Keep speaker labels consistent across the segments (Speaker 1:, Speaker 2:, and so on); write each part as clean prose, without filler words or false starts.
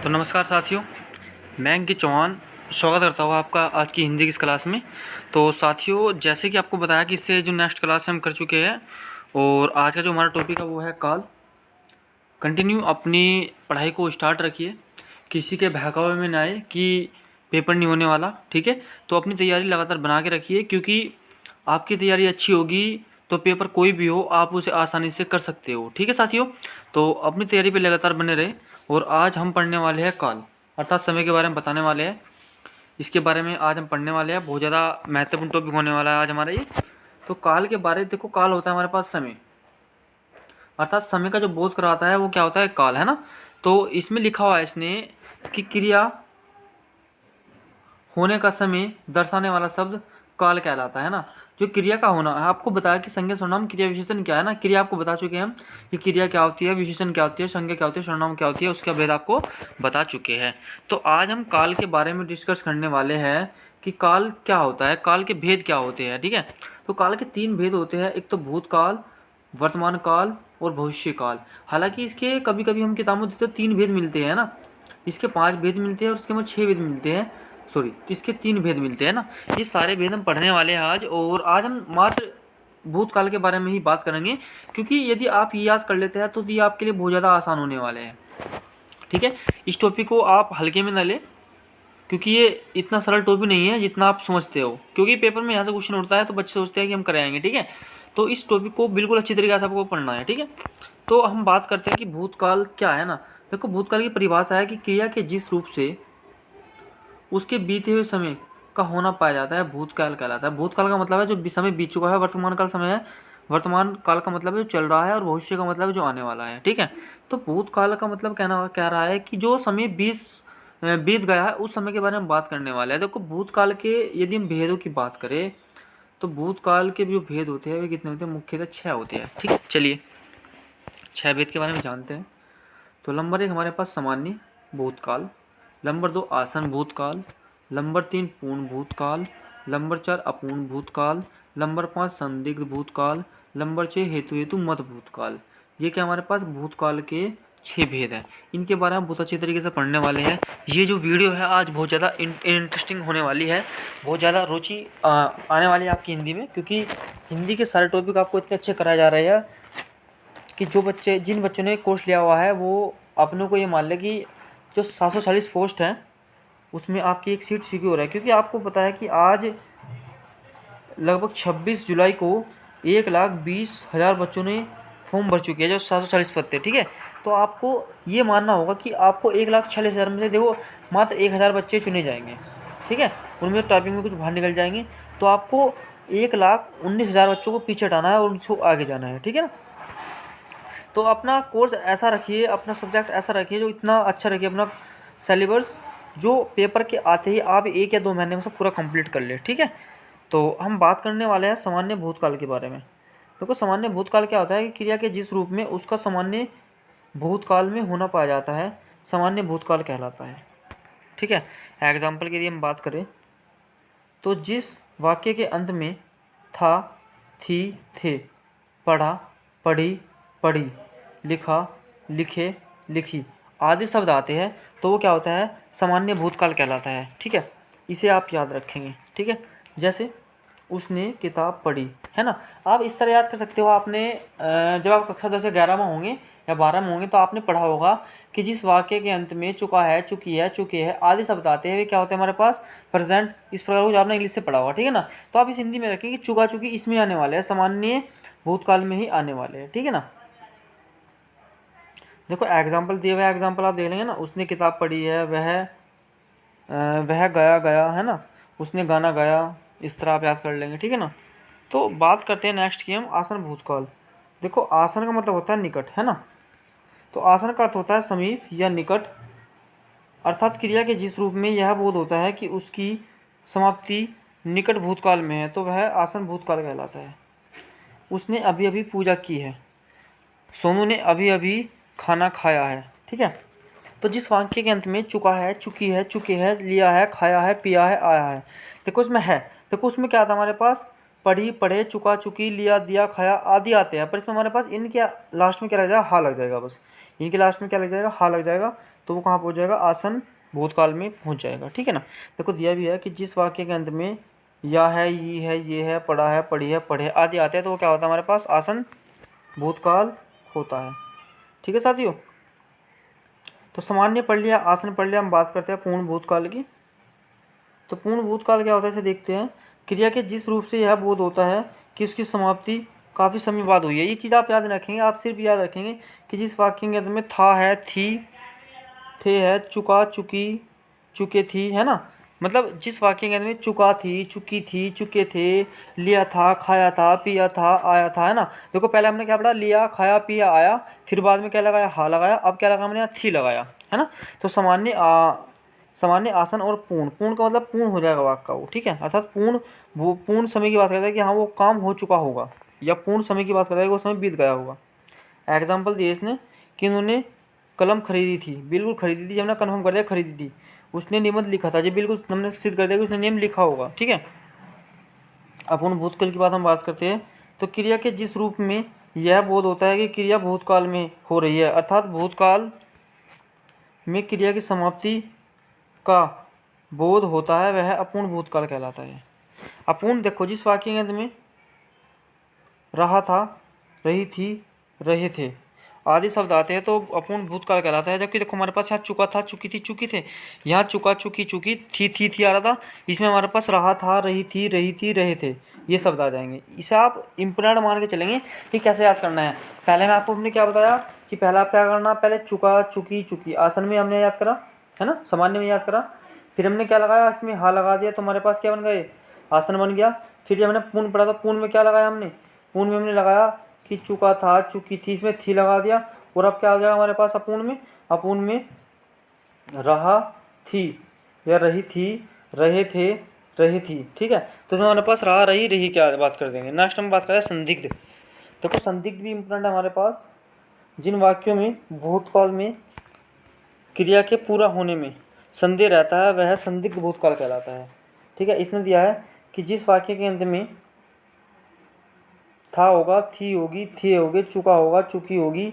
Speaker 1: तो नमस्कार साथियों, मैं अंकित चौहान स्वागत करता हूँ आपका आज की हिंदी की इस क्लास में। तो साथियों, जैसे कि आपको बताया कि इससे जो नेक्स्ट क्लास हम कर चुके हैं और आज का जो हमारा टॉपिक है वो है काल। कंटिन्यू अपनी पढ़ाई को स्टार्ट रखिए, किसी के बहकावे में ना आए कि पेपर नहीं होने वाला, ठीक है। तो अपनी तैयारी लगातार बना के रखिए, क्योंकि आपकी तैयारी अच्छी होगी तो पेपर कोई भी हो आप उसे आसानी से कर सकते हो, ठीक है साथियों। तो अपनी तैयारी पे लगातार बने रहे। और आज हम पढ़ने वाले हैं काल, अर्थात समय के बारे में बताने वाले हैं। इसके बारे में आज हम पढ़ने वाले हैं, बहुत ज़्यादा महत्वपूर्ण टॉपिक होने वाला है आज हमारा ये। तो काल के बारे में देखो, काल होता है हमारे पास समय, अर्थात समय का जो बोध कराता है वो क्या होता है, काल, है ना। तो इसमें लिखा हुआ है इसने कि क्रिया होने का समय दर्शाने वाला शब्द काल कहलाता है ना। जो क्रिया का होना है, आपको बताया कि संज्ञा सर्वनाम क्रिया विशेषण क्या है ना। क्रिया आपको बता चुके हैं हम कि क्रिया क्या होती है, विशेषण क्या होती है, संज्ञा क्या होती है, सर्वनाम क्या होती है, उसका भेद आपको बता चुके हैं। तो आज हम काल के बारे में डिस्कस करने वाले हैं कि काल क्या होता है, काल के भेद क्या होते हैं, ठीक है। तो काल के 3 भेद होते हैं, एक तो भूतकाल, वर्तमान काल और भविष्य काल। हालांकि इसके कभी कभी हम किताबों में देखते 3 भेद मिलते हैं ना, इसके 5 भेद मिलते हैं और उसके में 6 भेद मिलते हैं, सॉरी इसके 3 भेद मिलते हैं ना। ये सारे भेद हम पढ़ने वाले हैं आज, और आज हम मात्र भूतकाल के बारे में ही बात करेंगे, क्योंकि यदि आप ये याद कर लेते हैं तो ये आपके लिए बहुत ज़्यादा आसान होने वाले हैं, ठीक है। इस टॉपिक को आप हल्के में न लें, क्योंकि ये इतना सरल टॉपिक नहीं है जितना आप समझते हो, क्योंकि पेपर में यहाँ से क्वेश्चन उठता है तो बच्चे सोचते हैं कि हम कराएंगे, ठीक है। तो इस टॉपिक को बिल्कुल अच्छी तरीके से आपको पढ़ना है, ठीक है। तो हम बात करते हैं कि भूतकाल क्या है ना। देखो, भूतकाल की परिभाषा है कि क्रिया के जिस रूप से उसके बीते हुए समय का होना पाया जाता है भूतकाल कहलाता है। भूतकाल का मतलब है जो समय बीत चुका है, वर्तमान काल समय है, वर्तमान काल का मतलब है जो चल रहा है, और भविष्य का मतलब है जो आने वाला है, ठीक है। तो भूतकाल का मतलब कहना कह रहा है कि जो समय बीत गया है उस समय के बारे में बात करने वाले हैं। देखो, भूतकाल के यदि हम भेदों की बात करें तो भूतकाल के जो भेद होते हैं वे कितने होते हैं, मुख्यतः 6 होते हैं, ठीक है। चलिए 6 भेद के बारे में जानते हैं। तो नंबर 1 हमारे पास सामान्य भूतकाल, नंबर 2 आसन भूतकाल, नंबर 3 पूर्ण भूतकाल, नंबर 4 अपूर्ण भूतकाल, नंबर 5 संदिग्ध भूतकाल, नंबर 6 हेतु मत भूतकाल। ये क्या हमारे पास भूतकाल के 6 भेद हैं। इनके बारे में बहुत अच्छी तरीके से पढ़ने वाले हैं। ये जो वीडियो है आज बहुत ज़्यादा इंटरेस्टिंग होने वाली है, बहुत ज़्यादा रुचि आने वाली है आपकी हिंदी में, क्योंकि हिंदी के सारे टॉपिक आपको इतने अच्छे कराए जा रहे हैं कि जिन बच्चों ने कोर्स लिया हुआ है वो अपने को ये मान ले कि जो 740 पोस्ट हैं उसमें आपकी एक सीट सिक्योर है। क्योंकि आपको पता है कि आज लगभग 26 जुलाई को 1,20,000 बच्चों ने फॉर्म भर चुके हैं, जो 740 पद थे, ठीक है। तो आपको ये मानना होगा कि आपको 1,40,000 में से देखो मात्र 1,000 बच्चे चुने जाएंगे, ठीक है। उनमें टाइपिंग में कुछ बाहर निकल जाएंगे, तो आपको 1,19,000 बच्चों को पीछे हटाना है और उनको आगे जाना है, ठीक है ना। तो अपना कोर्स ऐसा रखिए, अपना सब्जेक्ट ऐसा रखिए जो इतना अच्छा रखिए, अपना सिलेबस जो पेपर के आते ही आप 1 या 2 महीने में से पूरा कंप्लीट कर ले, ठीक है। तो हम बात करने वाले हैं सामान्य भूतकाल के बारे में। देखो, सामान्य भूतकाल क्या होता है कि क्रिया के जिस रूप में उसका सामान्य भूतकाल में होना पाया जाता है सामान्य भूतकाल कहलाता है, ठीक है। एग्जाम्पल के लिए हम बात करें तो जिस वाक्य के अंत में था, थी, थे, पढ़ा, पढ़ी, पढ़ी, लिखा, लिखे, लिखी आदि शब्द आते हैं तो वो क्या होता है, सामान्य भूतकाल कहलाता है, ठीक है। इसे आप याद रखेंगे, ठीक है। जैसे उसने किताब पढ़ी, है ना। आप इस तरह याद कर सकते हो, आपने जब आप कक्षा 10 या 11 में होंगे या 12 में होंगे तो आपने पढ़ा होगा कि जिस वाक्य के अंत में चुका है, चुकी है, चुके हैं आदि शब्द आते हैं वे क्या होते हैं हमारे पास, प्रेजेंट। इस प्रकार कुछ आपने इंग्लिश से पढ़ा होगा, ठीक है ना। तो आप इस हिंदी में रखें कि चुका चुकी इसमें आने वाले हैं, सामान्य भूतकाल में ही आने वाले हैं, ठीक है ना। देखो एग्जाम्पल दिए हुए, एग्जाम्पल आप देख लेंगे ना। उसने किताब पढ़ी है, वह गया गया, है ना। उसने गाना गाया, इस तरह आप याद कर लेंगे, ठीक है ना। तो बात करते हैं नेक्स्ट की हम आसन भूतकाल। देखो, आसन का मतलब होता है निकट, है ना। तो आसन का अर्थ होता है समीप या निकट, अर्थात क्रिया के जिस रूप में यह बोध होता है कि उसकी समाप्ति निकट भूतकाल में है तो वह आसन भूतकाल कहलाता है। उसने अभी अभी पूजा की है, सोनू ने अभी अभी खाना खाया है, ठीक है। तो जिस वाक्य के अंत में चुका है, चुकी है, चुके हैं, लिया है, खाया है, पिया है, आया है, देखो इसमें है, देखो उसमें क्या आता है हमारे पास, पढ़ी, पढ़े, चुका, चुकी, लिया, दिया, खाया आदि आते हैं, पर इसमें हमारे पास इनके लास्ट में क्या लग जाएगा, हा लग जाएगा। बस इनके लास्ट में क्या लग जाएगा, हा लग जाएगा। तो वो कहाँ पहुँच जाएगा, आसन भूतकाल में पहुँच जाएगा। ठीक है ना। देखो दिया भी है कि जिस वाक्य के अंत में या है, ये है, पढ़ा है, पढ़ी है, पढ़े आदि आते हैं तो वो क्या होता है हमारे पास, आसन भूतकाल होता है। ठीक है साथियों। तो सामान्य पढ़ लिया, आसन पढ़ लिया, हम बात करते हैं पूर्ण भूतकाल की। तो पूर्ण भूतकाल क्या होता है इसे देखते हैं। क्रिया के जिस रूप से यह बोध होता है कि उसकी समाप्ति काफ़ी समय बाद हुई है। ये चीज़ आप याद रखेंगे, आप सिर्फ याद रखेंगे कि जिस वाक्य के अंत में था है, थी, थे है, चुका, चुकी, चुके, थी, है ना। मतलब जिस वाक्य के अंत में चुका थी, चुकी थी, चुके थे, लिया था, खाया था, पिया था, आया था, है ना। देखो पहले हमने क्या पढ़ा, लिया, खाया, पिया, आया, फिर बाद में क्या लगाया, हा लगाया, अब क्या लगा हमने यहाँ, थी लगाया, है ना। तो सामान्य, आसन और पूर्ण, पूर्ण का मतलब पूर्ण हो जाएगा वाक्य का वो। ठीक है, अर्थात पूर्ण, वो पूर्ण समय की बात करता है कि हाँ वो काम हो चुका होगा, या पूर्ण समय की बात करता है कि वो समय बीत गया होगा। एग्जाम्पल दिए इसने कि उन्होंने कलम खरीदी थी, बिल्कुल खरीदी थी, हमने कन्फर्म कर दिया खरीदी थी। उसने निबंध लिखा था, जी बिल्कुल हमने सिद्ध कर दिया कि उसने नियम लिखा होगा। ठीक है। अपूर्ण भूतकाल की बात हम बात करते हैं। तो क्रिया के जिस रूप में यह बोध होता है कि क्रिया भूतकाल में हो रही है, अर्थात भूतकाल में क्रिया की समाप्ति का बोध होता है, वह अपूर्ण भूतकाल कहलाता है। अपूर्ण देखो जिस वाक्य के अंत में रहा था, रही थी, रहे थे आदि शब्द आते हैं तो अपूर्ण भूतकाल कहलाता है। जबकि देखो हमारे पास यहाँ चुका था, चुकी थी, चुकी थे, यहाँ चुका, चुकी, चुकी, थी आ रहा था, इसमें हमारे पास रहा था, रही थी, रहे थे, ये शब्द आ जाएंगे। इसे आप इम्पोर्टेंट मान के चलेंगे कि कैसे याद करना है। पहले मैं आपको हमने क्या बताया कि पहले आप क्या करना, पहले चुका, चुकी, चुकी आसन में हमने याद करा, है ना, सामान्य में याद करा, फिर हमने क्या लगाया, इसमें हा लगा दिया तो हमारे पास क्या बन गए, आसन बन गया। फिर जब हमने पूर्ण पढ़ा था, पूर्ण में क्या लगाया हमने, पूर्ण में हमने लगाया कि चुका था, चुकी थी, इसमें थी लगा दिया, और अब क्या आ जाएगा हमारे पास अपूर्ण में, अपूर्ण में रहा, थी, या रही थी, रहे थे, रही थी। ठीक है। तो हमारे पास रहा, रही क्या बात कर देंगे। नेक्स्ट हम बात करें संदिग्ध। देखो संदिग्ध भी इम्पोर्टेंट है हमारे पास। जिन वाक्यों में भूतकाल में क्रिया के पूरा होने में संदेह रहता है वह संदिग्ध भूतकाल कहलाता है। ठीक है। इसने दिया है कि जिस वाक्य के अंत में था होगा, थी होगी, थे होगे, चुका होगा, चुकी होगी,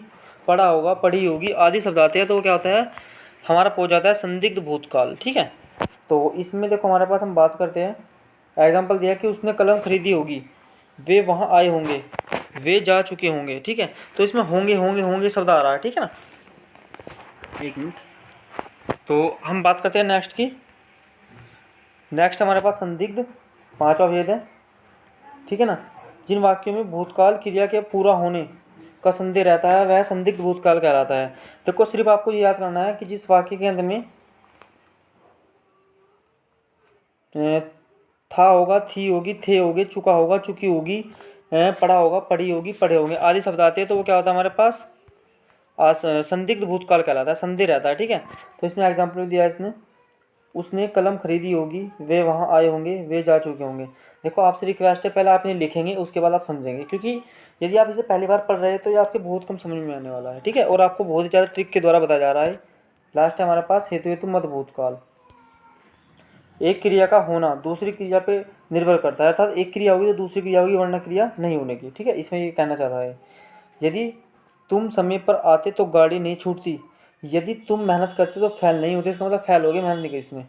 Speaker 1: पढ़ा होगा, पढ़ी होगी आदि शब्द आते हैं तो वो क्या होता है, हमारा पहुंच जाता है संदिग्ध भूतकाल। ठीक है। तो इसमें देखो हमारे पास हम बात करते हैं, एग्जाम्पल दिया कि उसने कलम खरीदी होगी, वे वहाँ आए होंगे, वे जा चुके होंगे। ठीक है। तो इसमें होंगे होंगे होंगे शब्द आ रहा है। ठीक है ना। एक मिनट। तो हम बात करते हैं नेक्स्ट की। नेक्स्ट हमारे पास संदिग्ध पांचवा भेद है। ठीक है ना। जिन वाक्यों में भूतकाल क्रिया के पूरा होने का संदेह रहता है वह संदिग्ध भूतकाल कहलाता है। देखो सिर्फ आपको ये याद करना है कि जिस वाक्य के अंत में था होगा, थी होगी, थे होगे, चुका होगा, चुकी होगी, पढ़ा होगा, पढ़ी होगी, पढ़े होंगे आदि शब्द आते हैं तो वो क्या होता है हमारे पास, संदिग्ध भूतकाल कहलाता है, संदेह रहता है। ठीक है। तो इसमें एग्जाम्पल दिया है इसने, उसने कलम खरीदी होगी, वे वहाँ आए होंगे, वे जा चुके होंगे। देखो आपसे रिक्वेस्ट है पहले आप इन्हें लिखेंगे उसके बाद आप समझेंगे, क्योंकि यदि आप इसे पहली बार पढ़ रहे हैं तो ये आपके बहुत कम समझ में आने वाला है। ठीक है। और आपको बहुत ही ज़्यादा ट्रिक के द्वारा बताया जा रहा है। लास्ट है हमारे पास हेतु मत भूतकाल। एक क्रिया का होना दूसरी क्रिया पे निर्भर करता है, अर्थात एक क्रिया होगी तो दूसरी क्रिया होगी वरना क्रिया नहीं होने की। ठीक है। इसमें ये कहना चाह रहा है यदि तुम समय पर आते तो गाड़ी नहीं छूटती, यदि तुम मेहनत करते तो फैल नहीं होते, इसका मतलब फैल हो गया, मेहनत नहीं की इसमें।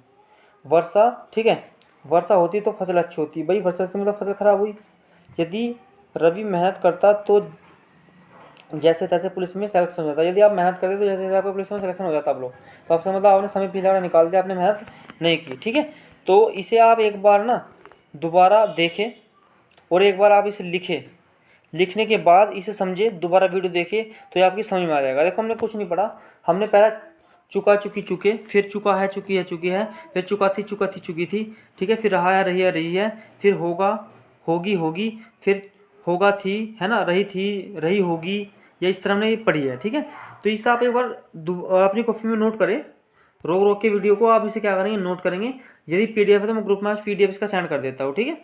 Speaker 1: वर्षा, ठीक है, वर्षा होती तो फसल अच्छी होती, भाई वर्षा से मतलब फसल खराब हुई। यदि रवि मेहनत करता तो जैसे तैसे पुलिस में सिलेक्शन हो जाता, यदि आप मेहनत करते तो जैसे तैसे आपका पुलिस में सिलेक्शन हो जाता आप लोग। तो आपसे मतलब आपने समय पीछे निकाल दिया, आपने मेहनत नहीं की। ठीक है। तो इसे आप एक बार ना दोबारा देखें और एक बार आप इसे लिखें, लिखने के बाद इसे समझे, दोबारा वीडियो देखें तो ये आपकी समझ में आ जाएगा। देखो हमने कुछ नहीं पढ़ा, हमने पहला चुका, चुकी, चुके, फिर चुका है, चुकी है, चुकी है, फिर चुका थी, चुकी थी। ठीक है। फिर रहा है, रही है, फिर होगा, होगी, होगी, फिर होगा, थी, है ना, रही थी, रही होगी, या इस तरह हमने ये पढ़ी है। ठीक है। तो इसे आप एक बार अपनी कॉपी में नोट करें, रोक रोक के वीडियो को आप इसे क्या करेंगे, नोट करेंगे। यदि PDF है तो मैं ग्रुप में आज PDF इसका सेंड कर देता हूँ। ठीक है।